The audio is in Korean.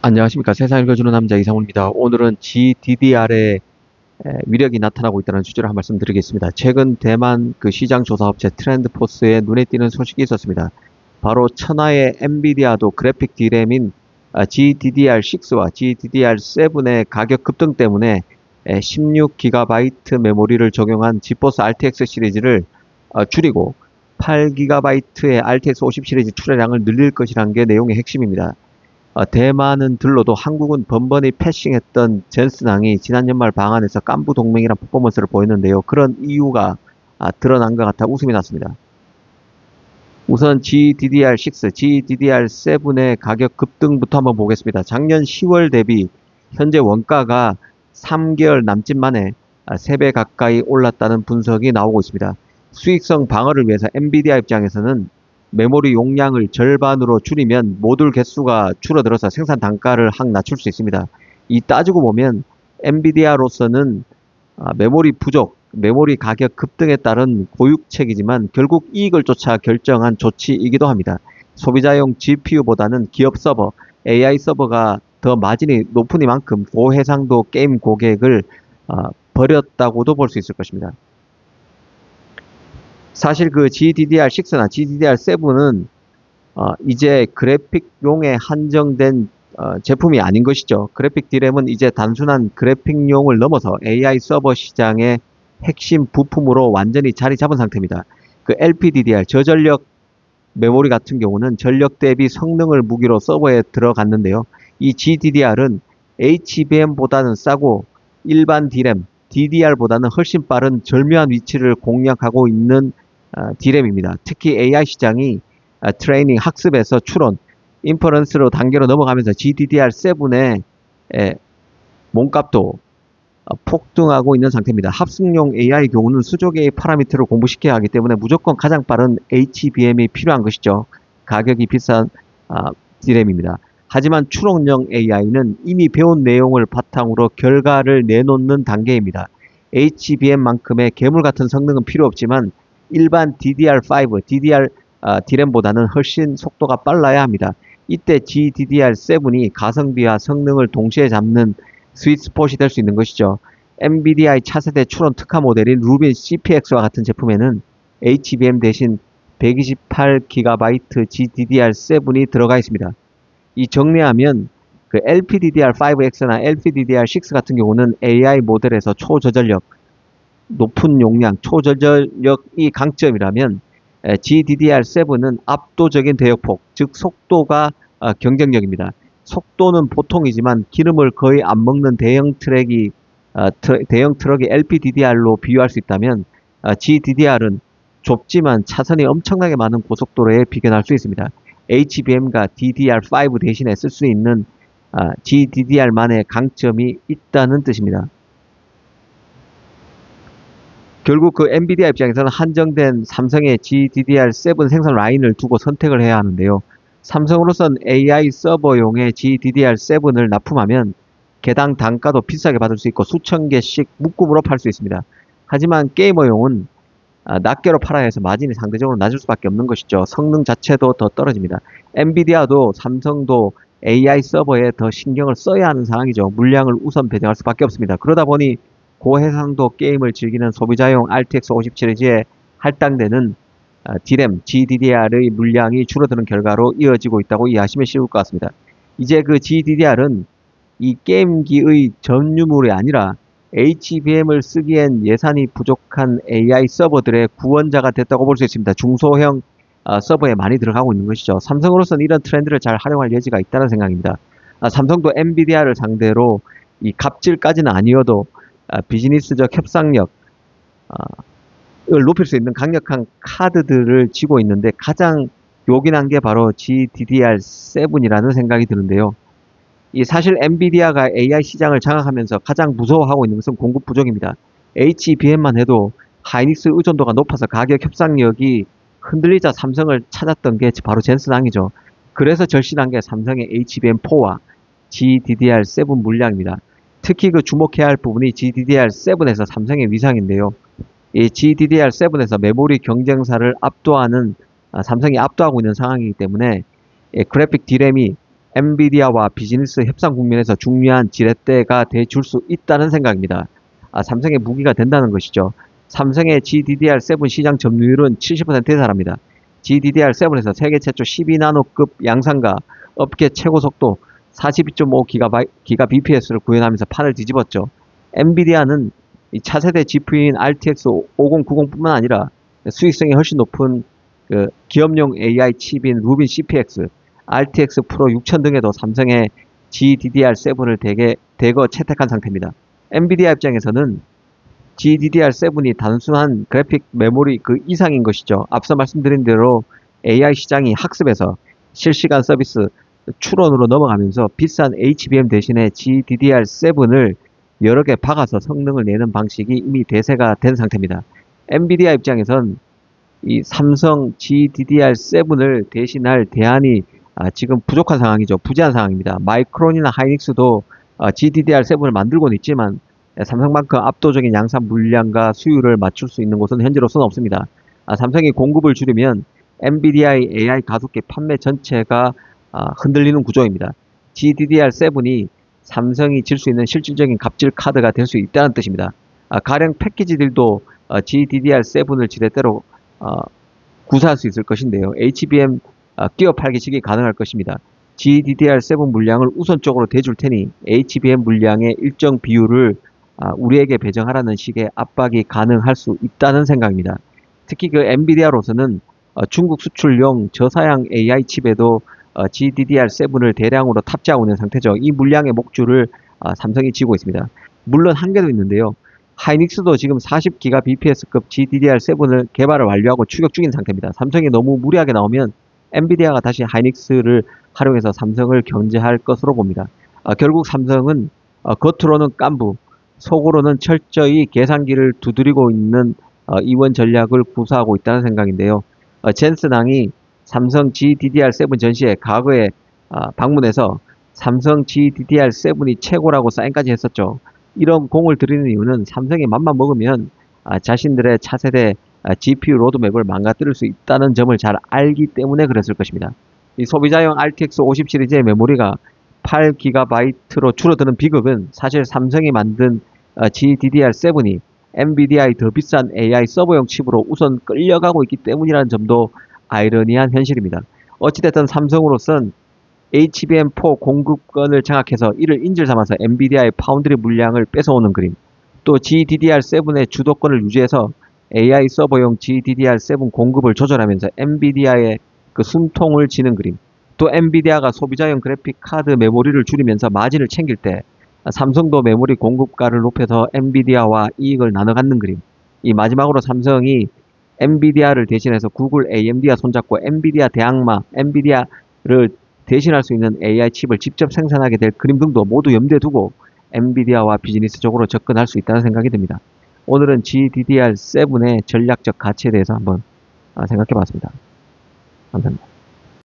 안녕하십니까. 세상 읽어주는 남자 이상훈입니다. 오늘은 GDDR의 위력이 나타나고 있다는 주제로 한 말씀 드리겠습니다. 최근 대만 그 시장 조사 업체 트렌드포스에 눈에 띄는 소식이 있었습니다. 바로 천하의 엔비디아도 그래픽 D램인 GDDR6와 GDDR7의 가격 급등 때문에 16GB 메모리를 적용한 지포스 RTX 시리즈를 줄이고 8GB의 RTX 50 시리즈 출하량을 늘릴 것이라는 게 내용의 핵심입니다. 대만은 들러도 한국은 번번이 패싱했던 젠슨항이 지난 연말 방한에서 깐부 동맹이란 퍼포먼스를 보였는데요. 그런 이유가 드러난 것 같아 웃음이 났습니다. 우선 GDDR6, GDDR7의 가격 급등부터 한번 보겠습니다. 작년 10월 대비 현재 원가가 3개월 남짓 만에 3배 가까이 올랐다는 분석이 나오고 있습니다. 수익성 방어를 위해서 엔비디아 입장에서는 메모리 용량을 절반으로 줄이면 모듈 개수가 줄어들어서 생산 단가를 확 낮출 수 있습니다. 이 따지고 보면 엔비디아로서는 메모리 부족, 메모리 가격 급등에 따른 고육책이지만 결국 이익을 쫓아 결정한 조치이기도 합니다. 소비자용 GPU보다는 기업 서버, AI 서버가 더 마진이 높으니만큼 고해상도 게임 고객을 버렸다고도 볼 수 있을 것입니다. 사실 그 GDDR6나 GDDR7은 이제 그래픽용에 한정된 제품이 아닌 것이죠. 그래픽 D램은 이제 단순한 그래픽용을 넘어서 AI 서버 시장의 핵심 부품으로 완전히 자리 잡은 상태입니다. 그 LPDDR, 저전력 메모리 같은 경우는 전력 대비 성능을 무기로 서버에 들어갔는데요. 이 GDDR은 HBM보다는 싸고 일반 D램, DDR보다는 훨씬 빠른 절묘한 위치를 공략하고 있는 D램입니다. 특히 AI 시장이 트레이닝 학습에서 추론, 인퍼런스로 단계로 넘어가면서 GDDR7의 몸값도 폭등하고 있는 상태입니다. 합숙용 AI 경우는 수족의 파라미터를 공부시켜야 하기 때문에 무조건 가장 빠른 HBM이 필요한 것이죠. 가격이 비싼 D램입니다. 하지만 추론형 AI는 이미 배운 내용을 바탕으로 결과를 내놓는 단계입니다. HBM만큼의 괴물 같은 성능은 필요 없지만 일반 DDR5, DDR D램보다는 훨씬 속도가 빨라야 합니다. 이때 GDDR7이 가성비와 성능을 동시에 잡는 스윗스폿이 될 수 있는 것이죠. 엔비디아의 차세대 추론 특화 모델인 루빈 CPX와 같은 제품에는 HBM 대신 128GB GDDR7이 들어가 있습니다. 이 정리하면 그 LPDDR5X나 LPDDR6 같은 경우는 AI 모델에서 초저전력, 높은 용량, 초저전력이 강점이라면 GDDR7은 압도적인 대역폭, 즉 속도가 경쟁력입니다. 속도는 보통이지만 기름을 거의 안 먹는 대형 트럭이 LPDDR로 비유할 수 있다면 GDDR은 좁지만 차선이 엄청나게 많은 고속도로에 비견할 수 있습니다. HBM과 DDR5 대신에 쓸 수 있는 GDDR만의 강점이 있다는 뜻입니다. 결국 그 엔비디아 입장에서는 한정된 삼성의 GDDR7 생산 라인을 두고 선택을 해야 하는데요. 삼성으로선 AI 서버용의 GDDR7을 납품하면 개당 단가도 비싸게 받을 수 있고 수천 개씩 묶음으로 팔 수 있습니다. 하지만 게이머용은 낱개로 팔아야 해서 마진이 상대적으로 낮을 수밖에 없는 것이죠. 성능 자체도 더 떨어집니다. 엔비디아도 삼성도 AI 서버에 더 신경을 써야 하는 상황이죠. 물량을 우선 배정할 수밖에 없습니다. 그러다 보니 고해상도 게임을 즐기는 소비자용 RTX 50 시리즈에 할당되는 D램, GDDR의 물량이 줄어드는 결과로 이어지고 있다고 이해하시면 쉬울 것 같습니다. 이제 그 GDDR은 이 게임기의 전유물이 아니라 HBM을 쓰기엔 예산이 부족한 AI 서버들의 구원자가 됐다고 볼 수 있습니다. 중소형 서버에 많이 들어가고 있는 것이죠. 삼성으로서는 이런 트렌드를 잘 활용할 여지가 있다는 생각입니다. 삼성도 엔비디아를 상대로 이 갑질까지는 아니어도 비즈니스적 협상력 을 높일 수 있는 강력한 카드들을 쥐고 있는데 가장 요긴한 게 바로 GDDR7이라는 생각이 드는데요. 이 사실 엔비디아가 AI 시장을 장악하면서 가장 무서워하고 있는 것은 공급 부족입니다. HBM만 해도 하이닉스 의존도가 높아서 가격 협상력이 흔들리자 삼성을 찾았던 게 바로 젠슨항이죠. 그래서 절실한 게 삼성의 HBM4와 GDDR7 물량입니다. 특히 그 주목해야 할 부분이 GDDR7에서 삼성의 위상인데요. 이 GDDR7에서 메모리 경쟁사를 압도하는 삼성이 압도하고 있는 상황이기 때문에 그래픽 D램이 엔비디아와 비즈니스 협상 국면에서 중요한 지렛대가 돼줄 수 있다는 생각입니다. 삼성의 무기가 된다는 것이죠. 삼성의 GDDR7 시장 점유율은 70%에 달합니다. GDDR7에서 세계 최초 12나노급 양산과 업계 최고 속도 42.5 GBps를 구현하면서 판을 뒤집었죠. 엔비디아는 이 차세대 GPU인 RTX 5090뿐만 아니라 수익성이 훨씬 높은 기업용 AI 칩인 루빈 CPX, RTX 프로 6000 등에도 삼성의 GDDR7을 대거 채택한 상태입니다. 엔비디아 입장에서는 GDDR7이 단순한 그래픽 메모리 그 이상인 것이죠. 앞서 말씀드린 대로 AI 시장이 학습에서 실시간 서비스 추론으로 넘어가면서 비싼 HBM 대신에 GDDR7을 여러 개 박아서 성능을 내는 방식이 이미 대세가 된 상태입니다. 엔비디아 입장에선 이 삼성 GDDR7을 대신할 대안이 지금 부족한 상황이죠. 부재한 상황입니다. 마이크론이나 하이닉스도 GDDR7을 만들고는 있지만 삼성만큼 압도적인 양산 물량과 수율을 맞출 수 있는 곳은 현재로서는 없습니다. 삼성이 공급을 줄이면 엔비디아의 AI 가속기 판매 전체가 흔들리는 구조입니다. GDDR7이 삼성이 질 수 있는 실질적인 갑질 카드가 될 수 있다는 뜻입니다. 가령 패키지들도 GDDR7을 지렛대로 구사할 수 있을 것인데요. HBM 끼워 팔기식이 가능할 것입니다. GDDR7 물량을 우선적으로 대줄 테니 HBM 물량의 일정 비율을 우리에게 배정하라는 식의 압박이 가능할 수 있다는 생각입니다. 특히 엔비디아로서는 중국 수출용 저사양 AI 칩에도 GDDR7을 대량으로 탑재하고 있는 상태죠. 이 물량의 목줄을 삼성이 쥐고 있습니다. 물론 한계도 있는데요. 하이닉스도 지금 40GBps급 GDDR7을 개발을 완료하고 추격 중인 상태입니다. 삼성이 너무 무리하게 나오면 엔비디아가 다시 하이닉스를 활용해서 삼성을 견제할 것으로 봅니다. 결국 삼성은 겉으로는 깐부, 속으로는 철저히 계산기를 두드리고 있는 이원 전략을 구사하고 있다는 생각인데요. 젠슨왕이 삼성 GDDR7 전시회 과거에 방문해서 삼성 GDDR7이 최고라고 사인까지 했었죠. 이런 공을 들이는 이유는 삼성이 맘만 먹으면 자신들의 차세대 GPU 로드맵을 망가뜨릴 수 있다는 점을 잘 알기 때문에 그랬을 것입니다. 이 소비자용 RTX 50 시리즈의 메모리가 8GB로 줄어드는 비극은 사실 삼성이 만든 GDDR7이 엔비디아의 더 비싼 AI 서버용 칩으로 우선 끌려가고 있기 때문이라는 점도 아이러니한 현실입니다. 어찌됐든 삼성으로선 HBM4 공급권을 장악해서 이를 인질 삼아서 엔비디아의 파운드리 물량을 뺏어오는 그림, 또 GDDR7의 주도권을 유지해서 AI 서버용 GDDR7 공급을 조절하면서 엔비디아의 숨통을 지는 그림, 또 엔비디아가 소비자용 그래픽 카드 메모리를 줄이면서 마진을 챙길 때 삼성도 메모리 공급가를 높여서 엔비디아와 이익을 나눠 갖는 그림. 이 마지막으로 삼성이 엔비디아를 대신해서 구글 AMD와 손잡고 엔비디아 대항마, 엔비디아를 대신할 수 있는 AI 칩을 직접 생산하게 될 그림 등도 모두 염두에 두고 엔비디아와 비즈니스적으로 접근할 수 있다는 생각이 듭니다. 오늘은 GDDR7의 전략적 가치에 대해서 한번 생각해 봤습니다. 감사합니다.